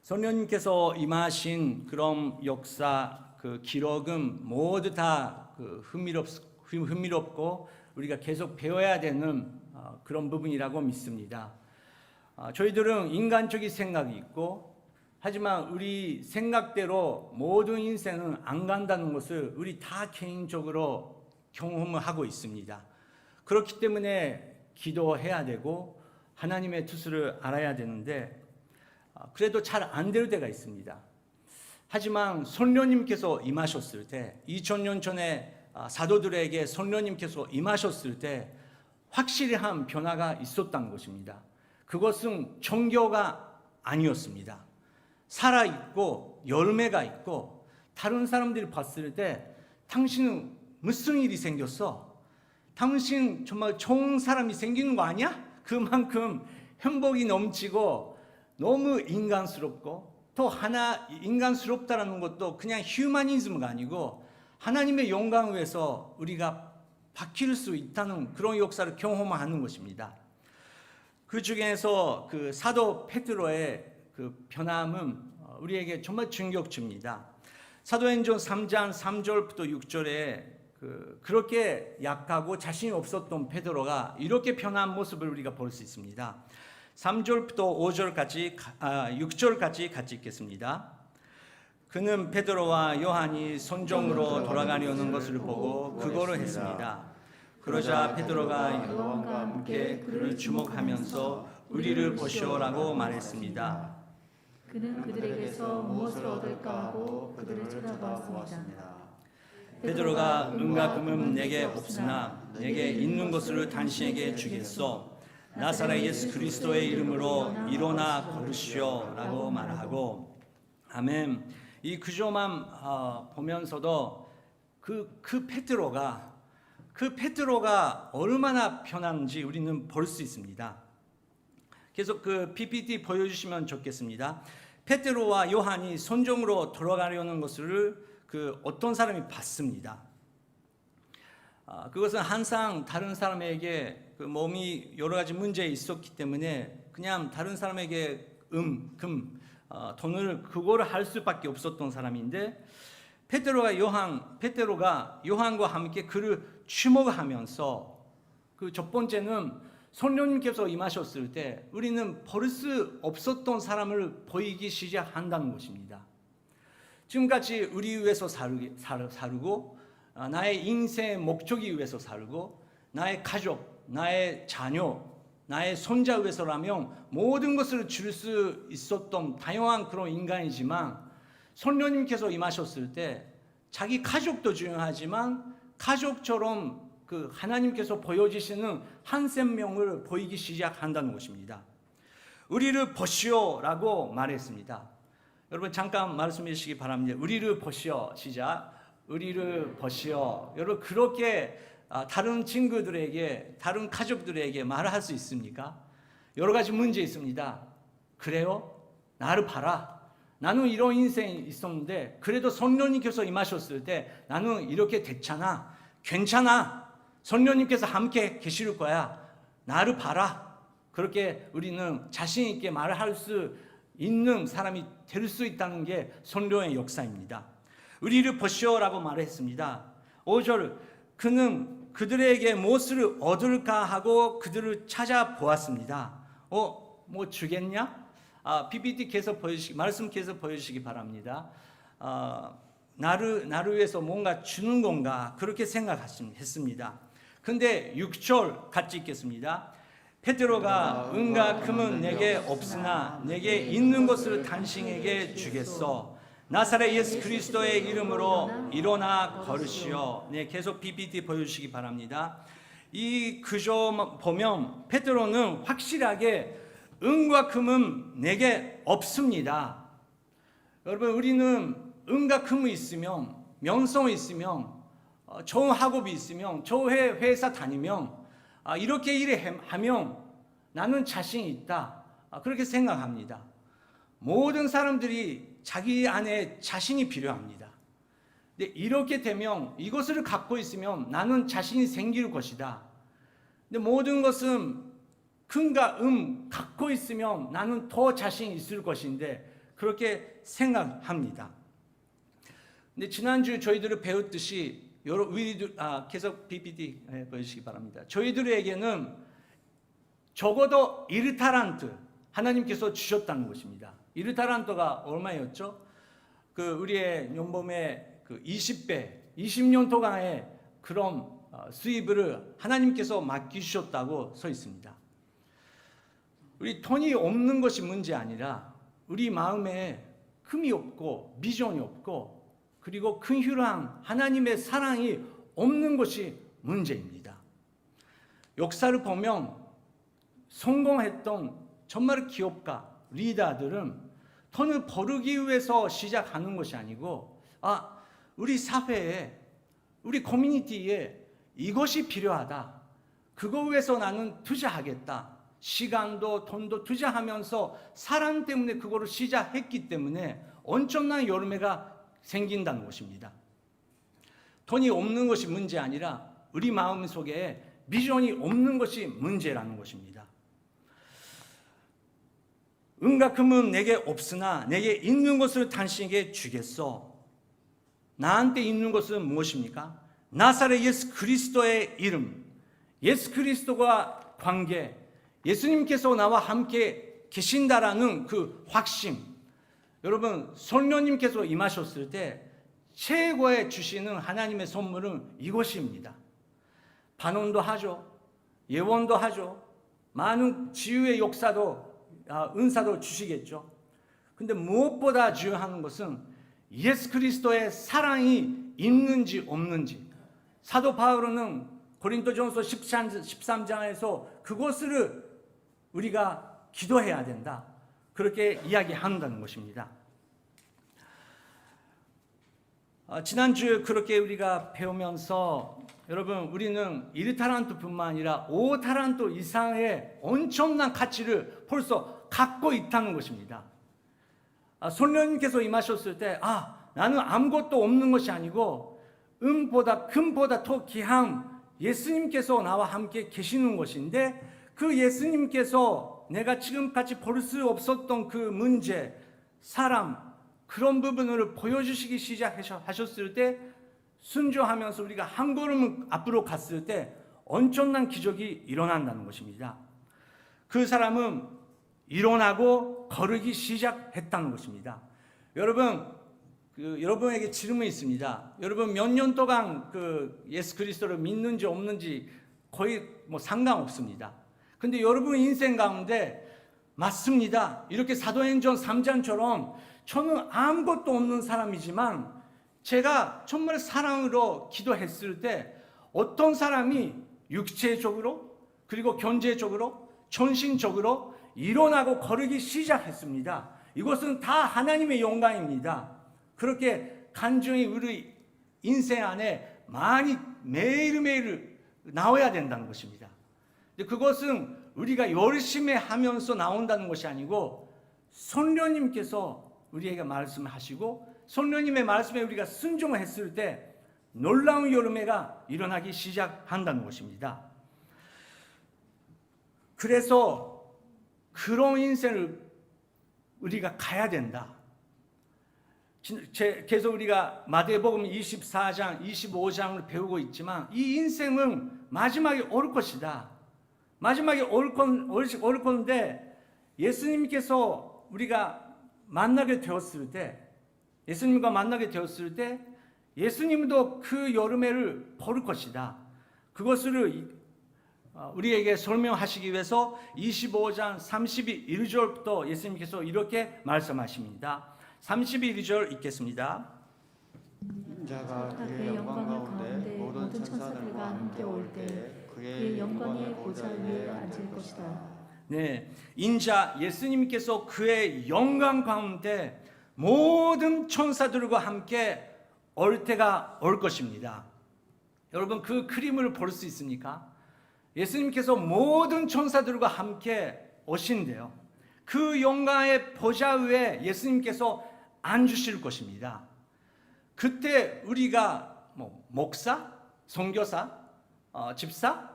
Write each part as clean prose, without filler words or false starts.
성령님께서 임하신 그런 역사, 그 기록은 모두 다 흥미롭고 우리가 계속 배워야 되는 그런 부분이라고 믿습니다. 저희들은 인간적인 생각이 있고, 하지만 우리 생각대로 모든 인생은 안 간다는 것을 우리 다 개인적으로 경험을 하고 있습니다. 그렇기 때문에 기도해야 되고 하나님의 뜻을 알아야 되는데, 그래도 잘 안 될 때가 있습니다. 하지만 성령님께서 임하셨을 때, 2000년 전에 사도들에게 성령님께서 임하셨을 때 확실한 변화가 있었다는 것입니다. 그것은 종교가 아니었습니다. 살아있고 열매가 있고, 다른 사람들이 봤을 때 당신은 무슨 일이 생겼어? 당신 정말 좋은 사람이 생기는 거 아니야? 그만큼 행복이 넘치고 너무 인간스럽고, 또 하나 인간스럽다는 것도 그냥 휴머니즘가 아니고 하나님의 영광을 위해서 우리가 바뀔 수 있다는 그런 역사를 경험하는 것입니다. 그 중에서 그 사도 베드로의 그 변함은 우리에게 정말 충격줍니다. 사도행전 3장 3절부터 6절에 그렇게 약하고 자신이 없었던 베드로가 이렇게 변한 모습을 우리가 볼 수 있습니다. 3절부터 5절까지 6절까지 같이 읽겠습니다. 그는 베드로와 요한이 성전으로 돌아가려는 것을 보고 그거를 했습니다. 그러자 베드로가 요한과 함께 그를 주목하면서 우리를 보시오라고 말했습니다. 그는 그들에게서 무엇을 얻을까 하고 그들을 쳐다보았습니다. 베드로가 은과 금은 내게 없으나 내게 있는 것을 당신에게 주겠소. 나사렛 예수 그리스도의 이름으로 일어나 걸으시오 라고 말하고, 아멘. 이 구조만 보면서도 그 베드로가 얼마나 변한지 우리는 볼 수 있습니다. 계속 그 PPT 보여주시면 좋겠습니다. 베드로와 요한이 성전으로 돌아가려는 것을 어떤 사람이 봤습니다. 그것은 항상 다른 사람에게 그 몸이 여러 가지 문제에 있었기 때문에 그냥 다른 사람에게 돈을 그거를 할 수밖에 없었던 사람인데, 베드로가 요한과 함께 그를 주목하면서, 그 첫 번째는 성령님께서 임하셨을 때 우리는 버릴 수 없었던 사람을 보이기 시작한다는 것입니다. 지금까지 우리 위해서 살고 나의 인생의 목적이 위해서 살고, 나의 가족, 나의 자녀, 나의 손자 위해서라면 모든 것을 줄 수 있었던 다양한 그런 인간이지만, 성령님께서 임하셨을 때 자기 가족도 중요하지만 가족처럼 그 하나님께서 보여주시는 한 생명을 보이기 시작한다는 것입니다. 우리를 보시오라고 말했습니다. 여러분 잠깐 말씀해 주시기 바랍니다. 우리를 보시오. 시작. 우리를 보시오. 여러분 그렇게 다른 친구들에게, 다른 가족들에게 말할 수 있습니까? 여러 가지 문제 있습니다. 그래요? 나를 봐라. 나는 이런 인생이 있었는데 그래도 성령님께서 임하셨을 때 나는 이렇게 됐잖아. 괜찮아. 성령님께서 함께 계실 거야. 나를 봐라. 그렇게 우리는 자신 있게 말할 수 있는 사람이 될 수 있다는 게 성령의 역사입니다. 우리를 보시오라고 말했습니다. 5절, 그는 그들에게 무엇을 얻을까 하고 그들을 찾아보았습니다. 뭐 주겠냐? PPT 계속 말씀 계속 보여주시기 바랍니다. 나를 위해서 뭔가 주는 건가 그렇게 생각했습니다. 근데 6절 같이 읽겠습니다. 베드로가 은과 금은 내게 없으나 내게 있는 것을 당신에게 주겠소. 나사렛 예수 그리스도의 이름으로 일어나 걸으시오. 네, 계속 PPT 보여주시기 바랍니다. 이 구조 보면 베드로는 확실하게 은과 금은 내게 없습니다. 여러분 우리는 은과 금이 있으면, 명성이 있으면, 좋은 학업이 있으면, 좋은 회사 다니면, 이렇게 일하면 나는 자신이 있다. 그렇게 생각합니다. 모든 사람들이 자기 안에 자신이 필요합니다. 근데 이렇게 되면, 이것을 갖고 있으면 나는 자신이 생길 것이다. 근데 모든 것은 금과 갖고 있으면 나는 더 자신이 있을 것인데 그렇게 생각합니다. 근데 지난주 저희들이 배웠듯이 계속 PPT 보여주시기 바랍니다. 저희들에게는 적어도 1타란트 하나님께서 주셨다는 것입니다. 1타란트가 얼마였죠? 우리의 연봉의 20배, 20년 동안의 그런 수입을 하나님께서 맡기셨다고 써 있습니다. 우리 돈이 없는 것이 문제 아니라 우리 마음에 흠이 없고 비전이 없고 그리고 긍휼한 하나님의 사랑이 없는 것이 문제입니다. 역사를 보면 성공했던 정말 기업가, 리더들은 돈을 벌기 위해서 시작하는 것이 아니고 우리 사회에, 우리 커뮤니티에 이것이 필요하다. 그거 위해서 나는 투자하겠다. 시간도 돈도 투자하면서 사랑 때문에 그거를 시작했기 때문에 엄청난 열매가 생긴다는 것입니다. 돈이 없는 것이 문제 아니라 우리 마음 속에 비전이 없는 것이 문제라는 것입니다. 은과 금은 내게 없으나 내게 있는 것을 당신에게 주겠소. 나한테 있는 것은 무엇입니까? 나사렛 예수 그리스도의 이름, 예수 그리스도와 관계, 예수님께서 나와 함께 계신다라는 그 확신. 여러분, 성령님께서 임하셨을 때 최고의 주시는 하나님의 선물은 이것입니다. 반원도 하죠. 예원도 하죠. 많은 치유의 역사도 은사도 주시겠죠. 근데 무엇보다 중요한 것은 예수 그리스도의 사랑이 있는지 없는지. 사도 바울은 고린도전서 13장에서 그것을 우리가 기도해야 된다. 그렇게 이야기한다는 것입니다. 지난주 그렇게 우리가 배우면서 여러분 우리는 1타란트뿐만 아니라 5타란트 이상의 엄청난 가치를 벌써 갖고 있다는 것입니다. 성령님께서 임하셨을 때 나는 아무것도 없는 것이 아니고 은보다 금보다 더 귀한 예수님께서 나와 함께 계시는 것인데 그 예수님께서 내가 지금까지 볼 수 없었던 그 문제, 사람 그런 부분을 보여주시기 시작하셨을 때 순종하면서 우리가 한 걸음 앞으로 갔을 때 엄청난 기적이 일어난다는 것입니다. 그 사람은 일어나고 걸으기 시작했다는 것입니다. 여러분, 여러분에게 질문이 있습니다. 여러분 몇 년 동안 예수 그리스도를 믿는지 없는지 거의 상관없습니다. 근데 여러분 인생 가운데 맞습니다. 이렇게 사도행전 3장처럼 저는 아무것도 없는 사람이지만 제가 정말 사랑으로 기도했을 때 어떤 사람이 육체적으로 그리고 경제적으로 정신적으로 일어나고 걸으기 시작했습니다. 이것은 다 하나님의 영광입니다. 그렇게 간증이 우리 인생 안에 많이 매일매일 나와야 된다는 것입니다. 그것은 우리가 열심히 하면서 나온다는 것이 아니고 성령님께서 우리에게 말씀하시고 성령님의 말씀에 우리가 순종했을 때 놀라운 열매가 일어나기 시작한다는 것입니다. 그래서 그런 인생을 우리가 가야 된다. 계속 우리가 마태복음 24장, 25장을 배우고 있지만 이 인생은 마지막에 올 것이다. 마지막에 올 건데 예수님께서 우리가 만나게 되었을 때 예수님과 만나게 되었을 때 예수님도 그 열매를 벌을 것이다. 그것을 우리에게 설명하시기 위해서 25장 31절부터 예수님께서 이렇게 말씀하십니다. 31절 읽겠습니다. 자가 그의 영광 가운데 모든 천사들과 함께 올 때 그의 영광의 보좌 위에 앉을 것이다. 네, 인자 예수님께서 그의 영광 가운데 모든 천사들과 함께 올 때가 올 것입니다. 여러분 그 그림을 볼 수 있습니까? 예수님께서 모든 천사들과 함께 오신대요. 그 영광의 보좌 위에 예수님께서 앉으실 것입니다. 그때 우리가 목사, 선교사, 집사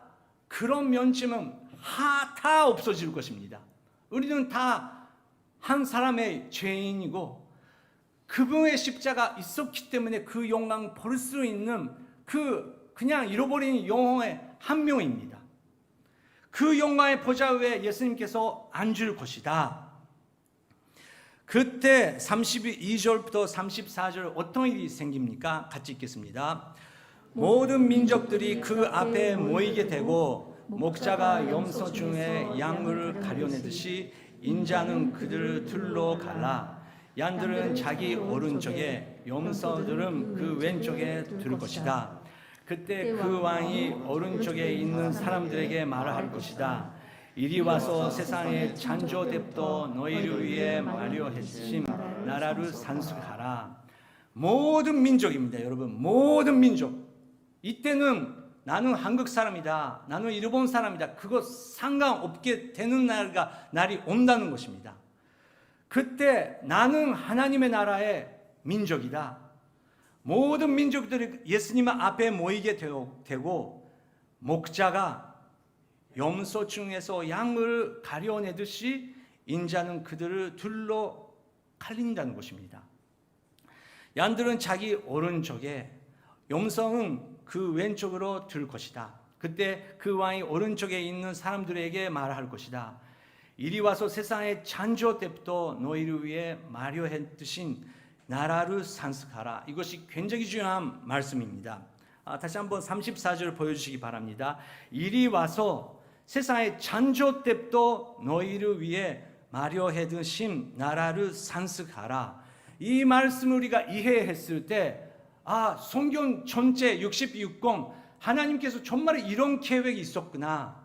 그런 면쯤은 다 없어질 것입니다. 우리는 다 한 사람의 죄인이고 그분의 십자가 있었기 때문에 그 영광 볼 수 있는 그냥 잃어버린 영혼의 한 명입니다. 그 영광의 보좌 위에 예수님께서 앉을 것이다. 그때 32절부터 34절 어떤 일이 생깁니까? 같이 읽겠습니다. 모든 민족들이 그 앞에 모이게 되고 목자가 염소 중에 양을 가려내듯이 인자는 그들을 둘러 갈라. 양들은 자기 오른쪽에 염소들은 그 왼쪽에 둘 것이다. 그때 그 왕이 오른쪽에 있는 사람들에게 말할 것이다. 이리 와서 세상의 창조부터 너희를 위해 마련하신 나라를 산수하라. 모든 민족입니다, 여러분. 모든 민족. 이때는 나는 한국 사람이다, 나는 일본 사람이다, 그거 상관없게 되는 날이 온다는 것입니다. 그때 나는 하나님의 나라의 민족이다. 모든 민족들이 예수님 앞에 모이게 되고 목자가 염소 중에서 양을 가려내듯이 인자는 그들을 둘러 갈린다는 것입니다. 양들은 자기 오른쪽에, 염소는 그 왼쪽으로 둘 것이다. 그때 그 왕이 오른쪽에 있는 사람들에게 말할 것이다. 이리 와서 세상의 창조 때부터 너희를 위해 마련하신 나라를 산수하라. 이것이 굉장히 중요한 말씀입니다. 다시 한번 34절 보여주시기 바랍니다. 이리 와서 세상의 창조 때부터 너희를 위해 마련하신 나라를 산수하라. 이 말씀을 우리가 이해했을 때 성경 전체 66권 하나님께서 정말 이런 계획이 있었구나.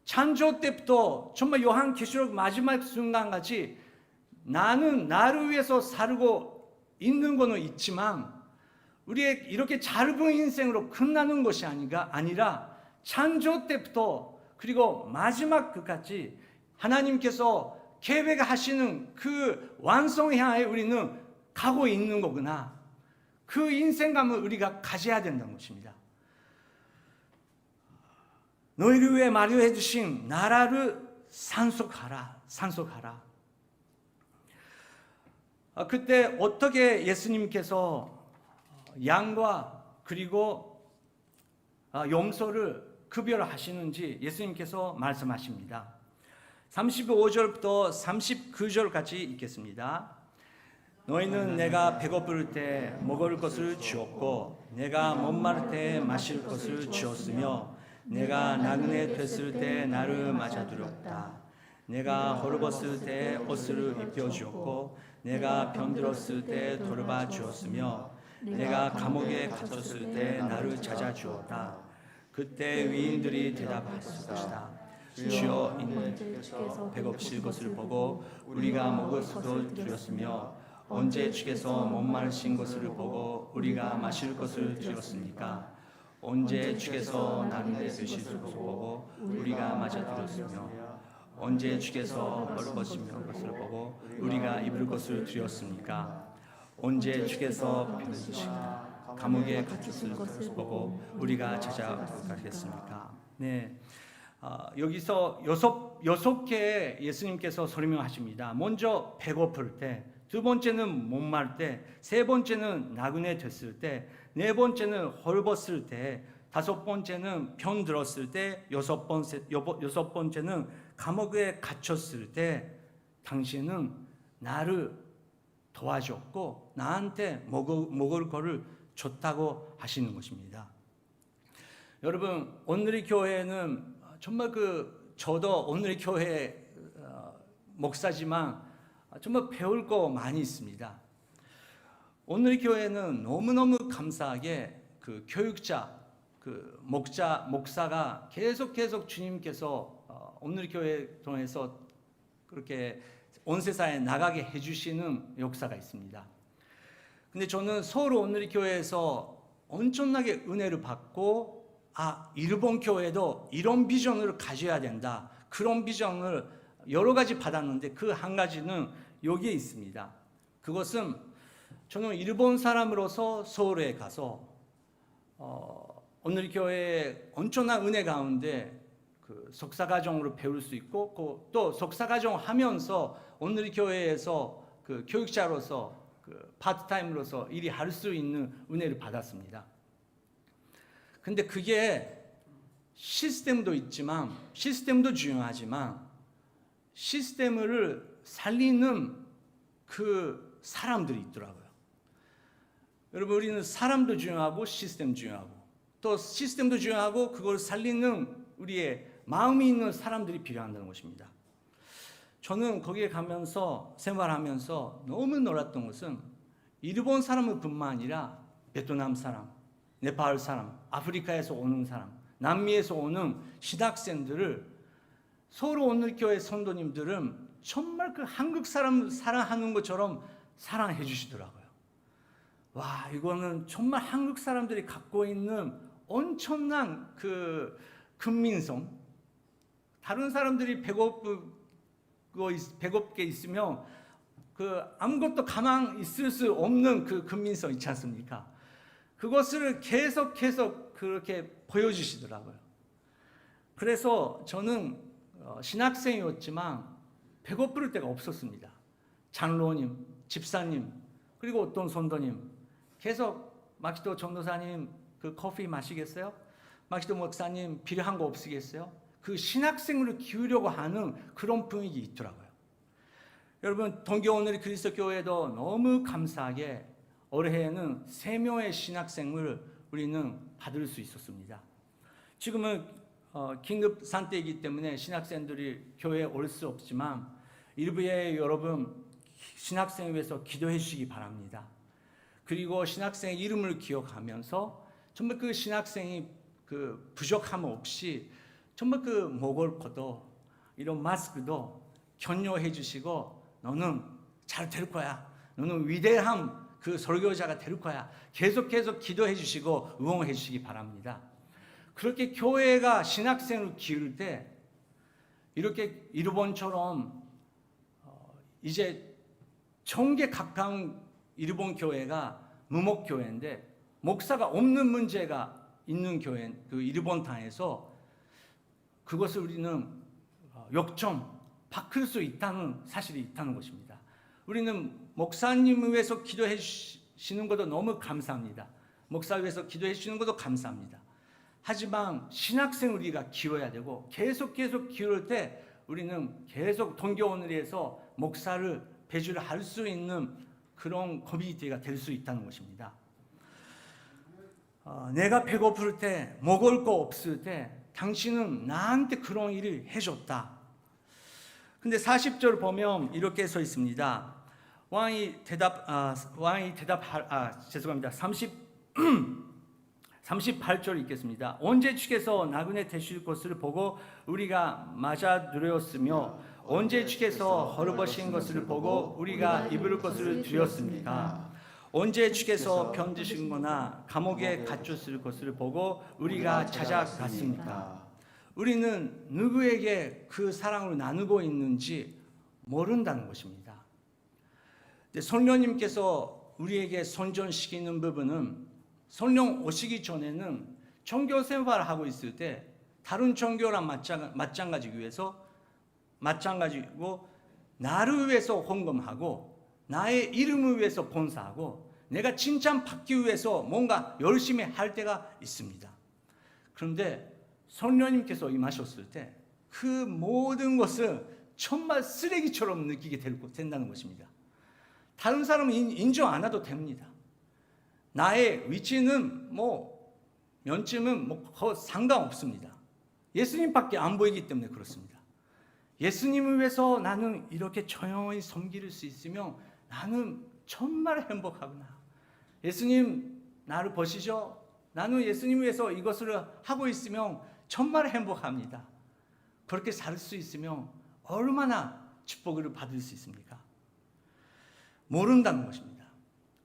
창조 때부터 정말 요한계시록 마지막 순간까지 나는 나를 위해서 살고 있는 거는 있지만 우리의 이렇게 짧은 인생으로 끝나는 것이 아니라 창조 때부터 그리고 마지막 끝까지 하나님께서 계획하시는 그 완성을 향해 우리는 가고 있는 거구나. 그 인생감을 우리가 가져야 된다는 것입니다. 너희를 위해 마련해 주신 나라를 산속하라. 그때 어떻게 예수님께서 양과 그리고 염소를 구별하시는지 예수님께서 말씀하십니다. 35절부터 39절까지 읽겠습니다. 너희는 내가 배고플 때 먹을 것을 주었고 내가 목마를 때 마실 것을 주었으며 내가 나그네 됐을 때 나를 맞아들였다. 내가 헐벗을 때 옷을 입혀주었고 내가 병들었을 때 돌봐 주었으며 내가 감옥에 갇혔을 때 나를 찾아주었다. 그때 위인들이 대답했을 것이다. 주여 이는 배고프실 것을 보고 우리가 먹을 것을 드렸으며 언제 주께서 목마르신 것을 보고 우리가 마실 것을 드렸습니까? 언제 주께서 나그네 되실 것을 보고 우리가 맞아들였으며 언제 주께서 헐벗으신 것을 보고 우리가 입을 것을 드렸습니까? 언제 주께서 병드시고 감옥에 갇혔을 것을 보고 우리가 찾아가겠습니까? 네, 여기서 여섯 개 예수님께서 설명하십니다. 먼저 배고플 때, 두 번째는 목마를 때, 세 번째는 나그네 됐을 때, 네 번째는 헐벗을 때, 다섯 번째는 병들었을 때, 여섯 번째는 감옥에 갇혔을 때 당신은 나를 도와줬고 나한테 먹을 거를 줬다고 하시는 것입니다. 여러분, 오늘의 교회는 정말 저도 오늘의 교회 목사지만 정말 배울 거 많이 있습니다. 오늘의 교회는 너무너무 감사하게 그 교육자, 그 목사가 계속 주님께서 오늘 교회 통해서 그렇게 온 세상에 나가게 해주시는 역사가 있습니다. 근데 저는 서울 오늘 교회에서 엄청나게 은혜를 받고 일본 교회도 이런 비전을 가져야 된다. 그런 비전을 여러 가지 받았는데 그 한 가지는 여기에 있습니다. 그것은 저는 일본 사람으로서 서울에 가서 오늘 교회의 엄청난 은혜 가운데 그 석사과정으로 배울 수 있고 또 석사과정 하면서 오늘 교회에서 그 교육자로서 그 파트타임으로서 일이 할 수 있는 은혜를 받았습니다. 근데 그게 시스템도 있지만 시스템도 중요하지만 시스템을 살리는 그 사람들이 있더라고요. 여러분, 우리는 사람도 중요하고 시스템 중요하고 또 시스템도 중요하고 그걸 살리는 우리의 마음이 있는 사람들이 필요한다는 것입니다. 저는 거기에 가면서 생활하면서 너무 놀랐던 것은 일본 사람을 뿐만 아니라 베트남 사람, 네팔 사람, 아프리카에서 오는 사람, 남미에서 오는 신학생들을 서로 오늘 교회 성도님들은 정말 그 한국 사람 사랑하는 것처럼 사랑해 주시더라고요. 와, 이거는 정말 한국 사람들이 갖고 있는 엄청난 그 근민성. 다른 사람들이 배고프게 있으면 그 아무것도 가만 있을 수 없는 그 근민성 있지 않습니까? 그것을 계속 그렇게 보여주시더라고요. 그래서 저는 신학생이었지만 배고플 때가 없었습니다. 장로님, 집사님, 그리고 어떤 성도님 계속 마키토 전도사님 그 커피 마시겠어요? 마키토 목사님 필요한 거 없으겠어요? 그 신학생으로 키우려고 하는 그런 분위기 있더라고요. 여러분, 동교 오늘 그리스도 교회도 너무 감사하게 올해에는 3명의 신학생을 우리는 받을 수 있었습니다. 지금은 긴급 상태이기 때문에 신학생들이 교회에 올 수 없지만 일부의 여러분 신학생을 위해서 기도해 주시기 바랍니다. 그리고 신학생의 이름을 기억하면서 정말 그 신학생이 그 부족함 없이 정말 그 먹을 것도 이런 마스크도 격려해 주시고 너는 잘 될 거야. 너는 위대한 그 설교자가 될 거야. 계속 기도해 주시고 응원해 주시기 바랍니다. 그렇게 교회가 신학생을 기를 때 이렇게 일본처럼 이제 1000개 가까운 일본 교회가 무목교회인데 목사가 없는 문제가 있는 교회, 그 일본 땅에서 그것을 우리는 역점 바꿀 수 있다는 사실이 있다는 것입니다. 우리는 목사님을 위해서 기도해 주시는 것도 너무 감사합니다. 목사 위해서 기도해 주시는 것도 감사합니다. 하지만 신학생 우리가 키워야 되고 계속 키울 때 우리는 계속 동교원을위해서 목사를 배주를 할 수 있는 그런 커뮤니티가 될 수 있다는 것입니다. 내가 배고플 때, 먹을 거 없을 때 당신은 나한테 그런 일을 해줬다. 근데 40절 보면 이렇게 써 있습니다. 죄송합니다. 38절 읽겠습니다. 언제 주께서 나그네 되실 것을 보고 우리가 맞아 누렸으며 언제 주께서 헐벗은 것을 보고 우리가 입을 것을 드렸습니까? 언제 주께서 병드신거나 감옥에 갇혔을 것을 보고 우리가 찾아갔습니까? 우리는 누구에게 그 사랑을 나누고 있는지 모른다는 것입니다. 성령님께서 우리에게 선전시키는 부분은 성령 오시기 전에는 종교 생활을 하고 있을 때 다른 종교랑 마찬가지고 나를 위해서 헌금하고 나의 이름을 위해서 봉사하고 내가 칭찬받기 위해서 뭔가 열심히 할 때가 있습니다. 그런데 성령님께서 임하셨을 때 그 모든 것을 정말 쓰레기처럼 느끼게 된다는 것입니다. 다른 사람은 인정 안 해도 됩니다. 나의 위치는 면쯤은 상관없습니다. 예수님밖에 안 보이기 때문에 그렇습니다. 예수님을 위해서 나는 이렇게 조용히 섬길 수 있으면 나는 정말 행복하구나. 예수님 나를 보시죠? 나는 예수님을 위해서 이것을 하고 있으면 정말 행복합니다. 그렇게 살 수 있으면 얼마나 축복을 받을 수 있습니까? 모른다는 것입니다.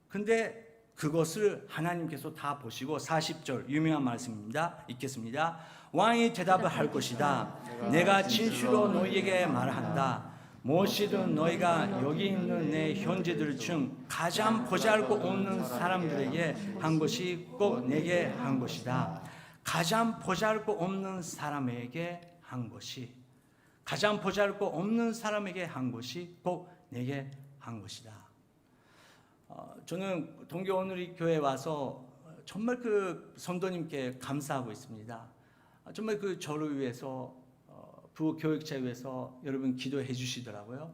근데 그것을 하나님께서 다 보시고 40절 유명한 말씀입니다. 읽겠습니다. 왕이 대답을 할 것이다. 내가 진실로 너희에게 말한다. 무엇이든 너희가 여기 있는 내 형제들 중 가장 보잘것없는 사람들에게 한 것이 꼭 내게 한 것이다. 가장 보잘것없는 사람에게 한 것이. 가장 보잘것 없는 사람에게 한 것이 꼭 내게 한 것이다. 저는 동교오누리 교회 와서 정말 그 성도님께 감사하고 있습니다. 정말 그 저를 위해서 부교육자 위해서 여러분 기도해 주시더라고요.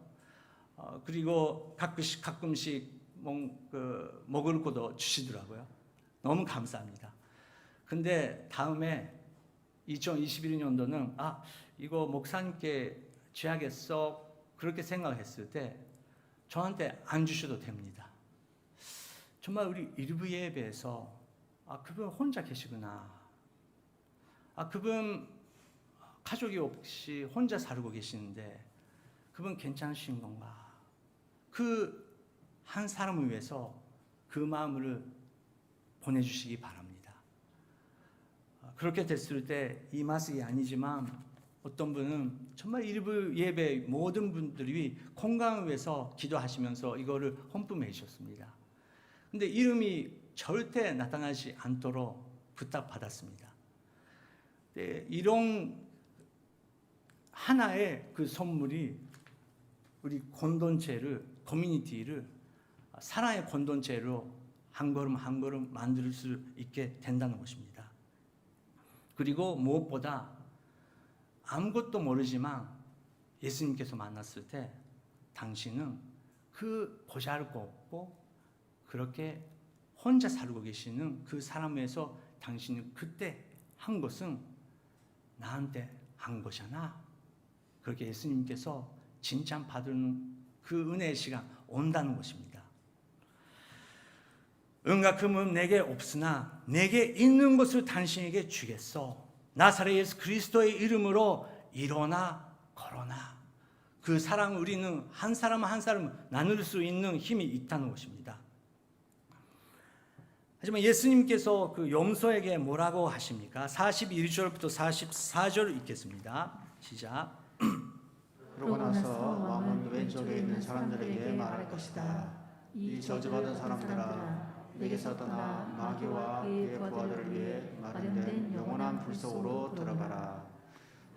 그리고 가끔씩 먹을 것도 주시더라고요. 너무 감사합니다. 근데 다음에 2021년도는 이거 목사님께 줘야겠어 그렇게 생각했을 때 저한테 안 주셔도 됩니다. 정말 우리 일부 예배에서 그분 혼자 계시구나. 그분 가족이 없이 혼자 살고 계시는데 그분 괜찮으신 건가? 그 한 사람을 위해서 그 마음을 보내주시기 바랍니다. 그렇게 됐을 때 이 맛이 아니지만 어떤 분은 정말 일부 예배 모든 분들이 건강을 위해서 기도하시면서 이거를 헌금해 주셨습니다. 근데 이름이 절대 나타나지 않도록 부탁받았습니다. 이런 하나의 그 선물이 우리 공동체를, 커뮤니티를 사랑의 공동체로 한 걸음 한 걸음 만들 수 있게 된다는 것입니다. 그리고 무엇보다 아무것도 모르지만 예수님께서 만났을 때 당신은 그 보잘것없고 그렇게 혼자 살고 계시는 그 사람에서 당신은 그때 한 것은 나한테 한 것이잖아. 그렇게 예수님께서 칭찬받는 그 은혜의 시간 온다는 것입니다. 은과 금은 내게 없으나 내게 있는 것을 당신에게 주겠소. 나사렛 예수 그리스도의 이름으로 일어나 걸어나. 그 사랑 우리는 한 사람 한 사람 나눌 수 있는 힘이 있다는 것입니다. 하지만 예수님께서 그 염소에게 뭐라고 하십니까? 41절부터 44절 읽겠습니다. 시작. 그러고 나서 왕은 왼쪽에 있는 사람들에게 말할 것이다. 이 저주받은 사람들아, 내게서 떠나 마귀와 그의 부하들을 위해 마련된 영원한 불 속으로 들어가라.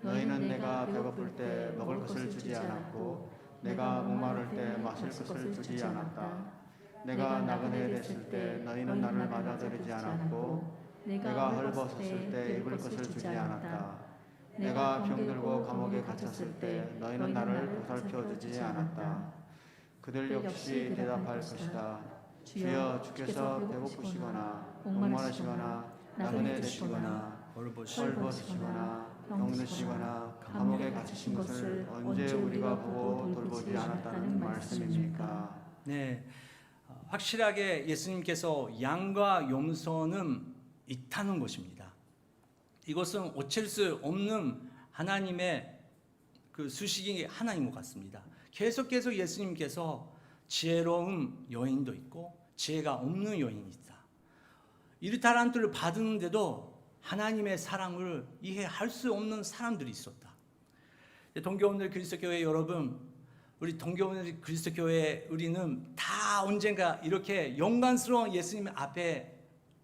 너희는 내가 배고플 때 먹을 것을 주지 않았고 내가 목마를 때 마실 것을 주지 않았다. 내가 나그네 됐을 때 너희는 나를 맞아들이지 않았고 내가 헐벗었을 때 입을 것을 주지 않았다. 내가 병들고 감옥에 갇혔을 때 너희는 나를 보살펴 주지 않았다. 그들 역시 대답할 것이다. 주여, 주께서 배고프시거나 목마르시거나 나그네 되시거나 헐벗으시거나 병드시거나 감옥에 갇히신 것을 언제 우리가 보고 돌보지 않았다는 말씀입니까? 네, 확실하게 예수님께서 양과 염소는 있다는 것입니다. 이것은 어쩔 수 없는 하나님의 그 수식이 하나인 것 같습니다. 계속해서 예수님께서 지혜로운 여인도 있고 지혜가 없는 여인이 있다. 1달란트를 받았는데도 하나님의 사랑을 이해할 수 없는 사람들이 있었다. 동교오늘 그리스도교회 여러분, 우리 동교오늘 그리스도교회 우리는 다 언젠가 이렇게 영광스러운 예수님 앞에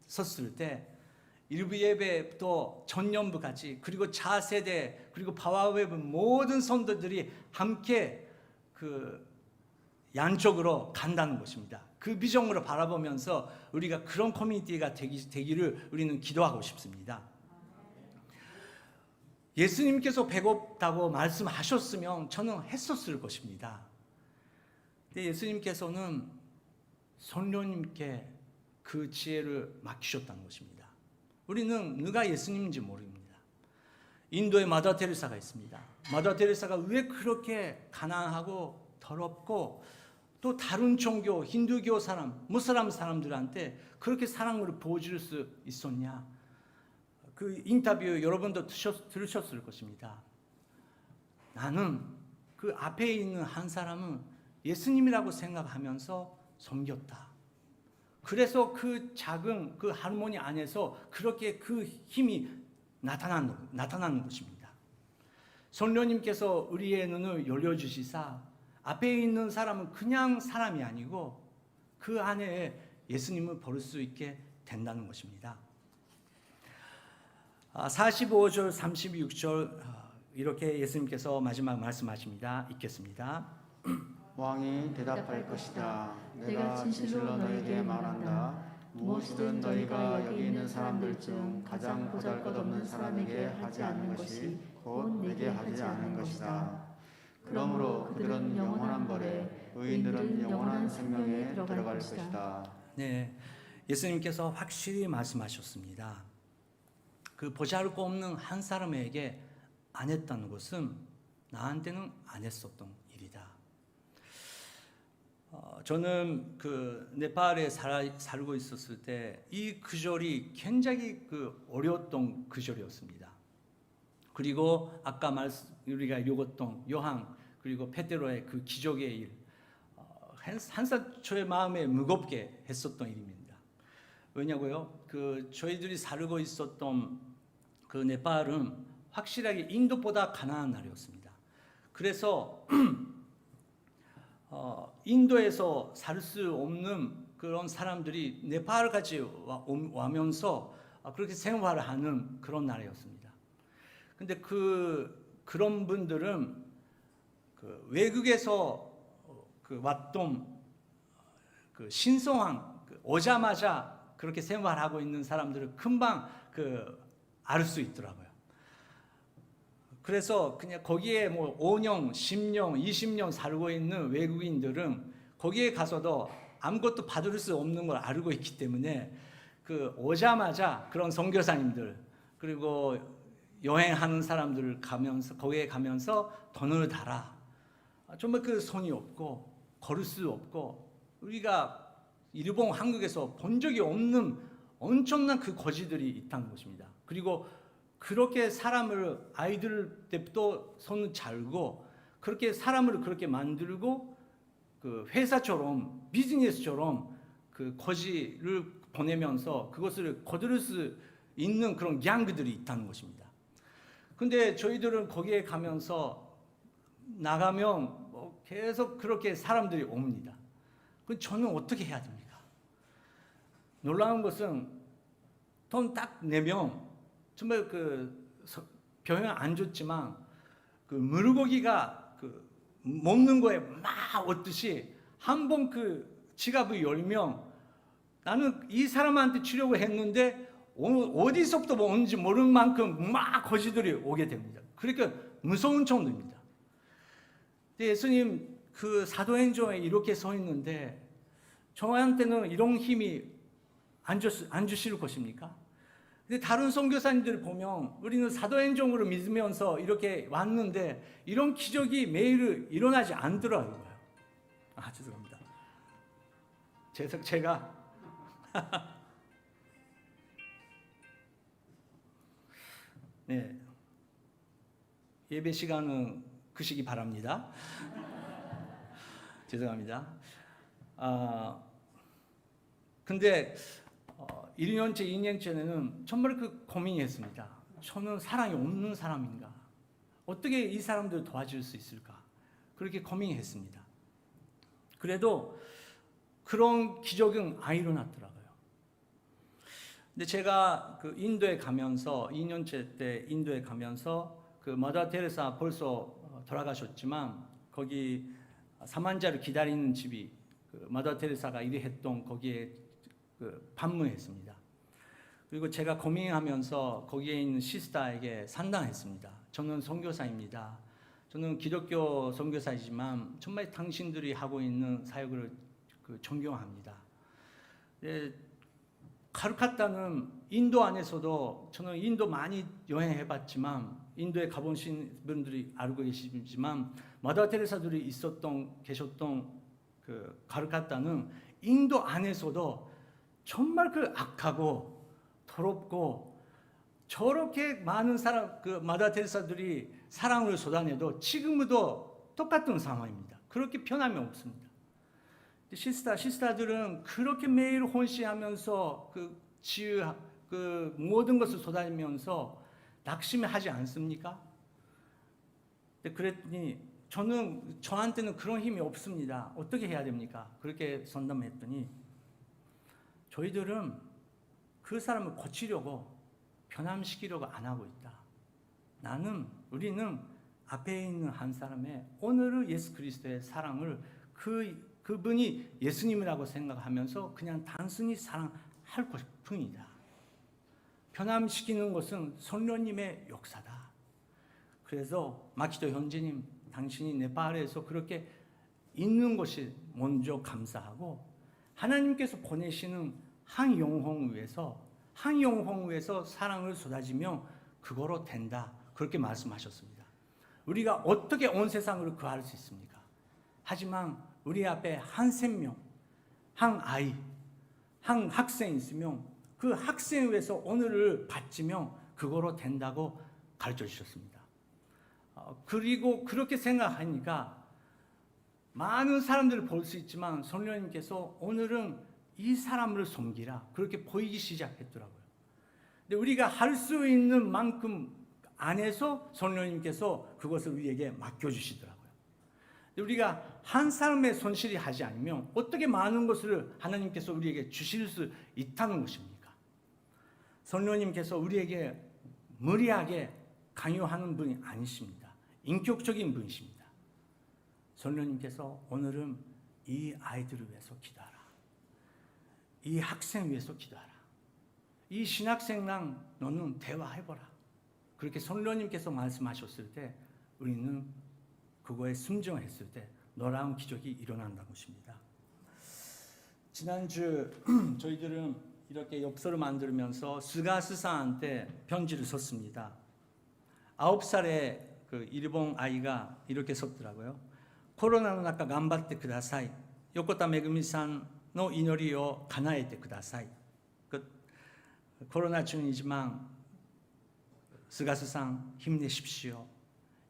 섰을 때 일부 예배부터 전년부까지 그리고 차세대 그리고 파워웨브 모든 성도들이 함께 그 양쪽으로 간다는 것입니다. 그 비전으로 바라보면서 우리가 그런 커뮤니티가 되기를 우리는 기도하고 싶습니다. 예수님께서 배고프다고 말씀하셨으면 저는 했었을 것입니다. 근데 예수님께서는 성령님께 그 지혜를 맡기셨다는 것입니다. 우리는 누가 예수님인지 모릅니다. 인도에 마더 테레사가 있습니다. 마더 테레사가 왜 그렇게 가난하고 더럽고 또 다른 종교, 힌두교 사람, 무슬람 사람들한테 그렇게 사랑을 보여줄 수 있었냐? 그 인터뷰 여러분도 들으셨을 것입니다. 나는 그 앞에 있는 한 사람은 예수님이라고 생각하면서 섬겼다. 그래서 그 작은 그 하모니 안에서 그렇게 그 힘이 나타나는 것입니다. 성령님께서 우리의 눈을 열려주시사 앞에 있는 사람은 그냥 사람이 아니고 그 안에 예수님을 볼 수 있게 된다는 것입니다. 45절, 36절 이렇게 예수님께서 마지막 말씀하십니다. 읽겠습니다. 왕이 대답할 것이다. 내가 진실로 너에게 말한다. 무엇이든 너희가 여기 있는 사람들 중 가장 보잘것없는 사람에게 하지 않는 것이 곧 내게 하지 않는 것이다. 그러므로 그들은 영원한 벌에, 의인들은 영원한 생명에 들어갈 것이다. 네, 예수님께서 확실히 말씀하셨습니다. 그 보잘것 없는 한 사람에게 안 했다는 것은 나한테는 안 했었던 일이다. 저는 그 네팔에 살고 있었을 때 이 구절이 굉장히 어려웠던 구절이었습니다. 그리고 아까 우리가 읽었던 요한 그리고 베드로의 그 기적의 일, 항상 저의 마음에 무겁게 했었던 일입니다. 왜냐고요? 저희들이 살고 있었던 그 네팔은 확실하게 인도보다 가난한 나라였습니다. 그래서 인도에서 살 수 없는 그런 사람들이 네팔까지 와면서 그렇게 생활을 하는 그런 나라였습니다. 근데 그런 분들은 외국에서 왔던 신성한 오자마자 그렇게 생활하고 있는 사람들을 금방 알 수 있더라고요. 그래서 그냥 거기에 뭐 5년, 10년, 20년 살고 있는 외국인들은 거기에 가서도 아무것도 받을 수 없는 걸 알고 있기 때문에 오자마자 그런 선교사님들 그리고 여행하는 사람들 거기에 가면서 돈을 달아. 정말 손이 없고 걸을 수 없고 우리가 일본, 한국에서 본 적이 없는 엄청난 거지들이 있다는 것입니다. 그리고 그렇게 사람을 아이들 때부터 손을 잘고 그렇게 사람을 그렇게 만들고 회사처럼 비즈니스처럼 거지를 보내면서 그것을 거두를 수 있는 그런 갱들이 있다는 것입니다. 근데 저희들은 거기에 가면서 나가면 계속 그렇게 사람들이 옵니다. 그럼 저는 어떻게 해야 됩니까? 놀라운 것은 돈 딱 내면 정말 병에 안 좋지만 물고기가 먹는 거에 막 얻듯이 한 번 지갑을 열면 나는 이 사람한테 주려고 했는데 어디서부터 오는지 모르는 만큼 막 거지들이 오게 됩니다. 그러니까 무서운 정도입니다. 근데 예수님 사도행전에 이렇게 서 있는데 저한테는 이런 힘이 안 주실 것입니까? 근데 다른 선교사님들 보면 우리는 사도행전으로 믿으면서 이렇게 왔는데 이런 기적이 매일 일어나지 않더라고요. 죄송합니다. 제가 네, 예배 시간은 끄시기 바랍니다. 죄송합니다. 근데 1년째, 2년째는 정말 고민했습니다. 저는 사랑이 없는 사람인가? 어떻게 이 사람들을 도와줄 수 있을까? 그렇게 고민했습니다. 그래도 그런 기적은 안 일어났더라고요. 근데 제가 인도에 가면서 2년째 때 인도에 가면서 마더 테레사 벌써 돌아가셨지만 거기 사만자를 기다리는 집이 마더 테레사가 일했던 거기에 방문했습니다. 그리고 제가 고민하면서 거기에 있는 시스타에게 상담했습니다. 저는 선교사입니다. 저는 기독교 선교사이지만 정말 당신들이 하고 있는 사역을 존경합니다. 카르카타는 인도 안에서도 저는 인도 많이 여행해봤지만 인도에 가보신 분들이 알고 계시지만 마더 테레사들이 계셨던 카르카타는 인도 안에서도 정말 악하고 더럽고 저렇게 많은 마더 테레사들이 사랑을 쏟아내도 지금도 똑같은 상황입니다. 그렇게 변함이 없습니다. 시스타들은 그렇게 매일 혼신하면서 모든 것을 쏟아내면서 낙심하지 않습니까? 그랬더니 저한테는 그런 힘이 없습니다. 어떻게 해야 됩니까? 그렇게 상담했더니 저희들은 그 사람을 고치려고 변함시키려고 안 하고 있다. 나는 우리는 앞에 있는 한 사람의 오늘의 예수 그리스도의 사랑을 그분이 예수님이라고 생각하면서 그냥 단순히 사랑할 뿐이다. 변함시키는 것은 성령님의 역사다. 그래서 마키토 현재님, 당신이 네팔에서 그렇게 있는 것이 먼저 감사하고, 하나님께서 보내시는 한 영혼 위해서 사랑을 쏟아지며 그거로 된다. 그렇게 말씀하셨습니다. 우리가 어떻게 온 세상을 구할 수 있습니까? 하지만 우리 앞에 한 생명, 한 아이, 한 학생이 있으면 그 학생을 위해서 오늘을 바치면 그거로 된다고 가르쳐 주셨습니다. 그리고 그렇게 생각하니까 많은 사람들을 볼 수 있지만 성령님께서 오늘은 이 사람을 섬기라 그렇게 보이기 시작했더라고요. 근데 우리가 할 수 있는 만큼 안에서 성령님께서 그것을 우리에게 맡겨주시더라고요. 근데 우리가 한 사람의 손실이 하지 않으면 어떻게 많은 것을 하나님께서 우리에게 주실 수 있다는 것입니까? 성령님께서 우리에게 무리하게 강요하는 분이 아니십니다. 인격적인 분이십니다. 성령님께서 오늘은 이 아이들을 위해서 기도하라. 이 학생 위해서 기도하라. 이 신학생랑 너는 대화해보라. 그렇게 성령님께서 말씀하셨을 때 우리는 그거에 순종했을 때 놀라운 기적이 일어난다는 것입니다. 지난주 저희들은 이렇게 엽서를 만들면서 스가스사한테 편지를 썼습니다. 9살의 그 일본 아이가 이렇게 썼더라고요. 코로나の中頑張ってください。横田めぐみさんの祈りを叶えてください。 코로나 중이지만 스가스상 힘내십시오.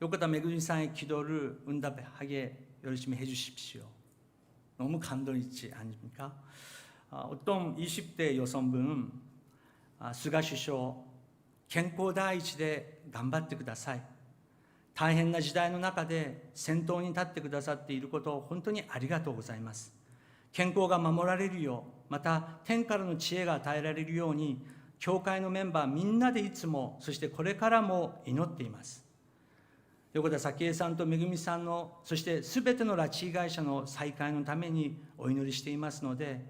요코타 메구미상의 기도를 응답하게 열심히 해주십시오. 너무 감동 있지 않습니까? 어떤 20대 여성분은 스가首相健康第一で頑張ってください。大変な時代の中で先頭に立ってくださっていることを本当にありがとうございます。健康が守られるよう、また天からの知恵が与えられるように、教会のメンバーみんなでいつも、そしてこれからも祈っています。横田早紀江さんとめぐみさんの、そしてすべての拉致被害者の再会のためにお祈りしていますので、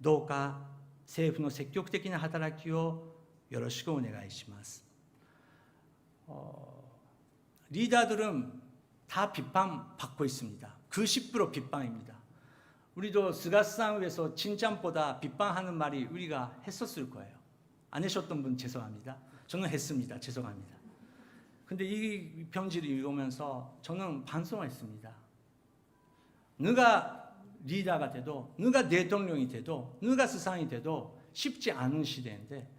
どうか政府の積極的な働きをよろしくお願いします。 리더들은 다 비판받고 있습니다. 90% 비판입니다. 우리도 스가스상을 위해서 칭찬보다 비판하는 말이 우리가 했었을 거예요. 안 하셨던 분 죄송합니다. 저는 했습니다. 죄송합니다. 근데 이 편지를 읽으면서 저는 반성했습니다. 누가 리더가 돼도, 누가 대통령이 돼도, 누가 수상이 돼도 쉽지 않은 시대인데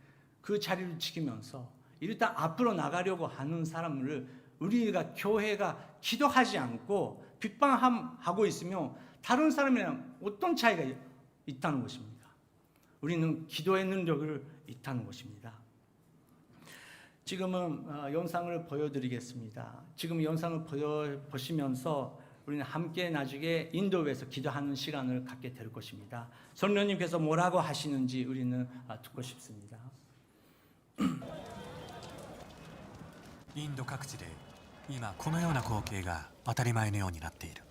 그 자리를 지키면서 일단 앞으로 나가려고 하는 사람을 우리가 교회가 기도하지 않고 비판하고 있으면 다른 사람이랑 어떤 차이가 있다는 것입니까? 우리는 기도의 능력을 있다는 것입니다. 지금은 영상을 보여드리겠습니다. 지금 영상을 보시면서 우리는 함께 나중에 인도에서 기도하는 시간을 갖게 될 것입니다. 성령님께서 뭐라고 하시는지 우리는 듣고 싶습니다. インド各地で今このような光景が当たり前のようになっている。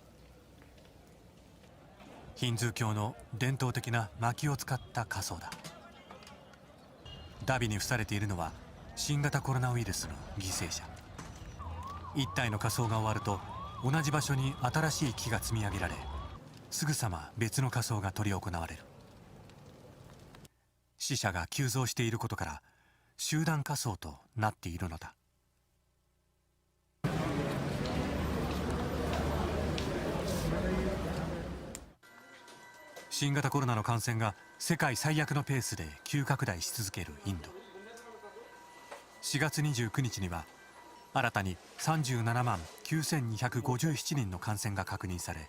ヒンズー教の伝統的な薪を使った火葬だ。ダビに付されているのは新型コロナウイルスの犠牲者。一体の火葬が終わると同じ場所に新しい木が積み上げられ、すぐさま別の火葬が執り行われる。死者が急増していることから集団火葬となっているのだ。新型コロナの感染が世界最悪のペースで急拡大し続けるインド。4月29日には新たに37万9257人の感染が確認され、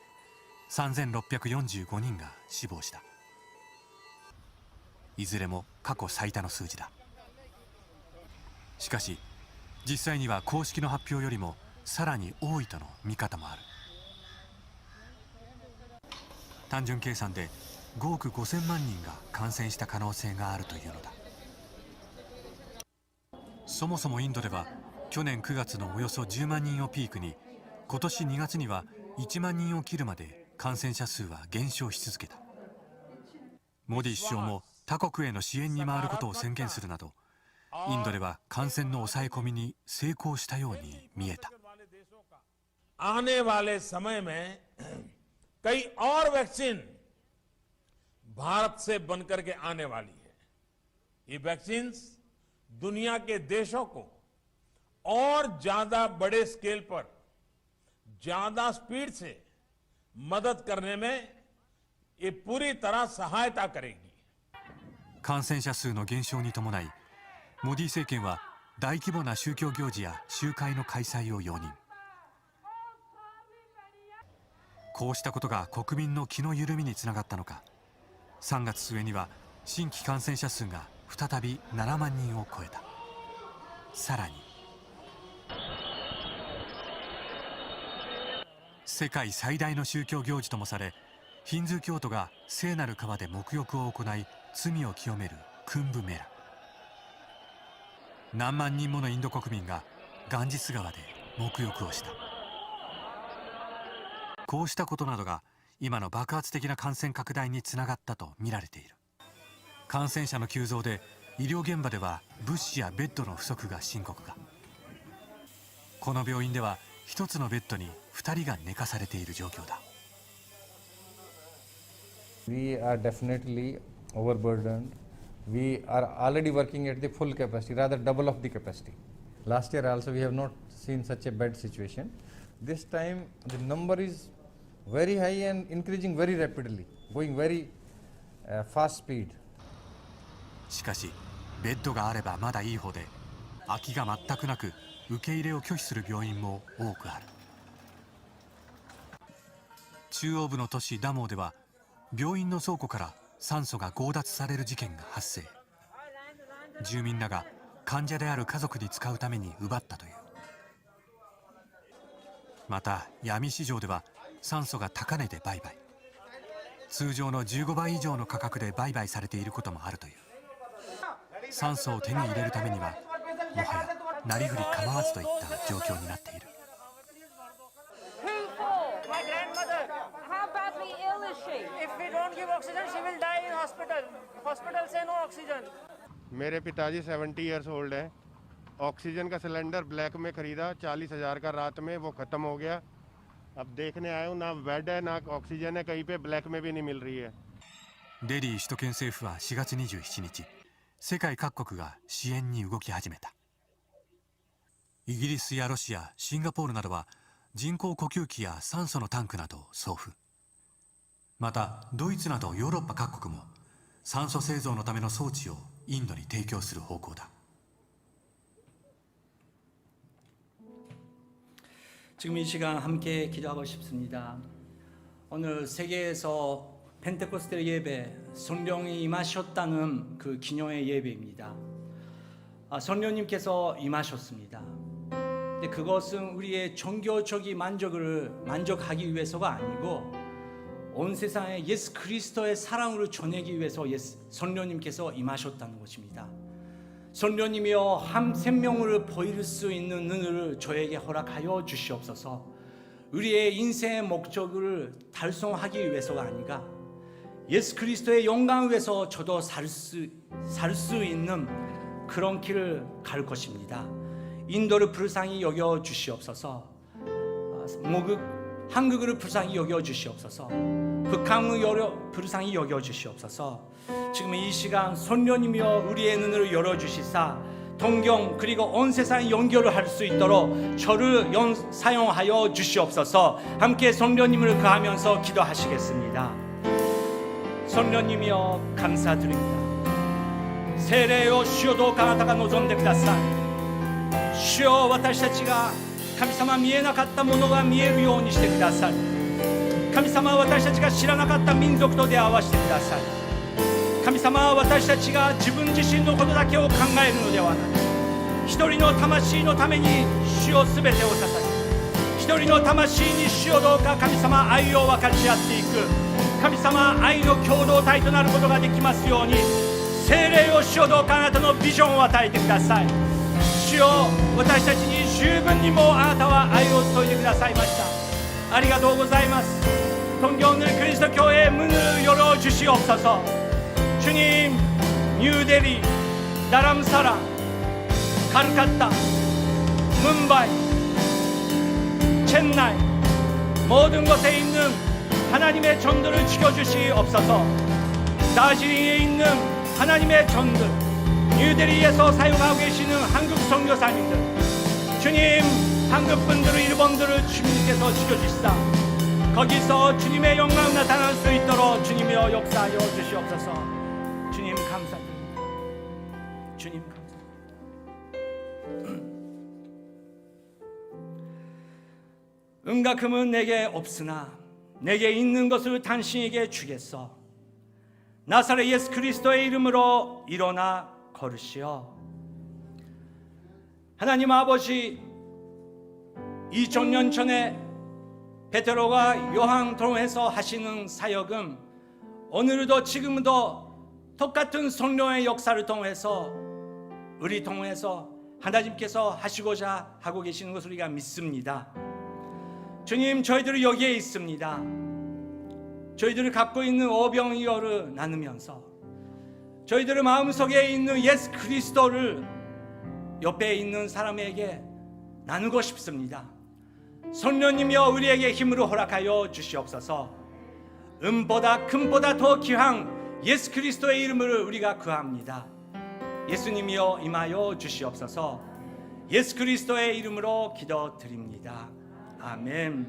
3645人が死亡した。いずれも過去最多の数字だ。しかし実際には公式の発表よりもさらに多いとの見方もある。単純計算で5億5000万人が感染した可能性があるというのだ。そもそもインドでは去年9月のおよそ10万人をピークに今年2月には1万人を切るまで感染者数は減少し続けた。モディ首相も他国への支援に回ることを宣言するなど、インドでは感染の抑え込みに成功したように見えた。आने वाले समय में कई और वैक्सीन भारत से बनकर के आने वाली है। ये वैक्सीन दुनिया के देशों को और ज्यादा बड़े स्केल पर ज्यादा स्पीड से मदद करने में ये पूरी तरह सहायता करेगी। 感染者数の減少に伴い、モディ政権は大規模な宗教行事や集会の開催を容認。こうしたことが国民の気の緩みにつながったのか、3月末には新規感染者数が再び7万人を超えた。さらに世界最大の宗教行事ともされ、ヒンズー教徒が聖なる川で沐浴を行い罪を清めるクンブメラ。何万人ものインド国民がガンジス川で沐浴をした。こうしたことなどが今の爆発的な感染拡大につながったと見られている。感染者の急増で医療現場では物資やベッドの不足が深刻化。この病院では一つのベッドに2人が寝かされている状況だ。We are definitely overburdened. We are already working at the full capacity, rather double of the capacity. Last year also we have not seen such a bad situation. This time the number is very high and increasing very rapidly, going very fast speed. しかしベッドがあればまだいい方で、空きが全くなく受け入れを拒否する病院も多くある。中央部の都市ダモーでは病院の倉庫から酸素が強奪される事件が発生。住民らが患者である家族に使うために奪ったという。また闇市場では酸素が高値で売買、通常の15倍以上の価格で売買されていることもあるという。酸素を手に入れるためにはもはやなりふり構わずといった状況になっている。My grandmother. How badly ill is she? If we don't give oxygen, she will die in hospital. Hospital say no oxygen. मेरे पिताजी 70 years old है। ऑक्सीजन का cylinder black में खरीदा 40,000 का, रात में वो ख़त्म हो गया। अब देखने आया हूँ, ना बेड है ना ऑक्सीजन है, कहीं पे ब्लैक में भी नहीं मिल रही है। デリー首都圏政府は4月27日、世界各国が支援に動き始めた。イギリスやロシア、シンガポールなどは人工呼吸器や酸素のタンクなどを送付。またドイツなどヨーロッパ各国も酸素製造のための装置をインドに提供する方向だ。 지금 이 시간 함께 기도하고 싶습니다. 오늘 세계에서 펜테코스테 예배, 성령이 임하셨다는 그 기념의 예배입니다. 성령님께서 임하셨습니다. 근데 그것은 우리의 종교적인 만족을 만족하기 위해서가 아니고 온 세상에 예수 그리스도의 사랑으로 전하기 위해서 성령님께서 임하셨다는 것입니다. 성령님이여 한 생명을 보일 수 있는 눈을 저에게 허락하여 주시옵소서. 우리의 인생의 목적을 달성하기 위해서가 아니라 예수 그리스도의 영광을 위해서 저도 살 수 있는 그런 길을 갈 것입니다. 인도를 불쌍히 여겨 주시옵소서. 한국을 불쌍히 여겨 주시옵소서. 북한을 불쌍히 여겨 주시옵소서. 지금 이 시간 성령님이여 우리의 눈을 열어주시사 동경 그리고 온 세상 연결을 할 수 있도록 저를 사용하여 주시옵소서. 함께 성령님을 구하면서 기도하시겠습니다. 성령님이여 감사드립니다. 세례요 주여どうかあなたが望んでください。主よ私たちが神様見えなかったものが見えるようにしてください。神様は私たちが知らなかった民族と出会わせてください。神様は私たちが自分自身のことだけを考えるのではなく、一人の魂のために主を全てを捧げ、一人の魂に主をどうか神様愛を分かち合っていく神様愛の共同体となることができますように、聖霊を主をどうかあなたのビジョンを与えてください。主よ私たちに十分にもあなたは愛を注いでくださいました。ありがとうございます。동경늘 그리스도 교회의 문을 열어주시옵소서. 주님, 뉴델리, 다람사라, 칼카타, 뭄바이, 첸나이 모든 곳에 있는 하나님의 전도를 지켜주시옵소서. 다시링에 있는 하나님의 전들, 뉴델리에서 사용하고 계시는 한국 선교사님들, 주님, 한국 분들을 일본들을 주님께서 지켜주시다. 거기서 주님의 영광 나타날 수 있도록 주님이여 역사하여 주시옵소서. 주님 감사드립니다. 주님 감사드립니다. 은과 금은 내게 없으나 내게 있는 것을 당신에게 주겠어. 나사렛 예수 그리스도의 이름으로 일어나 걸으시오. 하나님 아버지, 2000년 전에 베드로가 요한 통해서 하시는 사역은 오늘도 지금도 똑같은 성령의 역사를 통해서 우리 통해서 하나님께서 하시고자 하고 계시는 것을 우리가 믿습니다. 주님, 저희들이 여기에 있습니다. 저희들이 갖고 있는 오병이어를 나누면서 저희들의 마음속에 있는 예수 그리스도를 옆에 있는 사람에게 나누고 싶습니다. 성령님이여 우리에게 힘으로 허락하여 주시옵소서. 은보다 금보다 더 귀한 예수 그리스도의 이름을 우리가 구합니다. 예수님이여 임하여 주시옵소서. 예수 그리스도의 이름으로 기도드립니다. 아멘.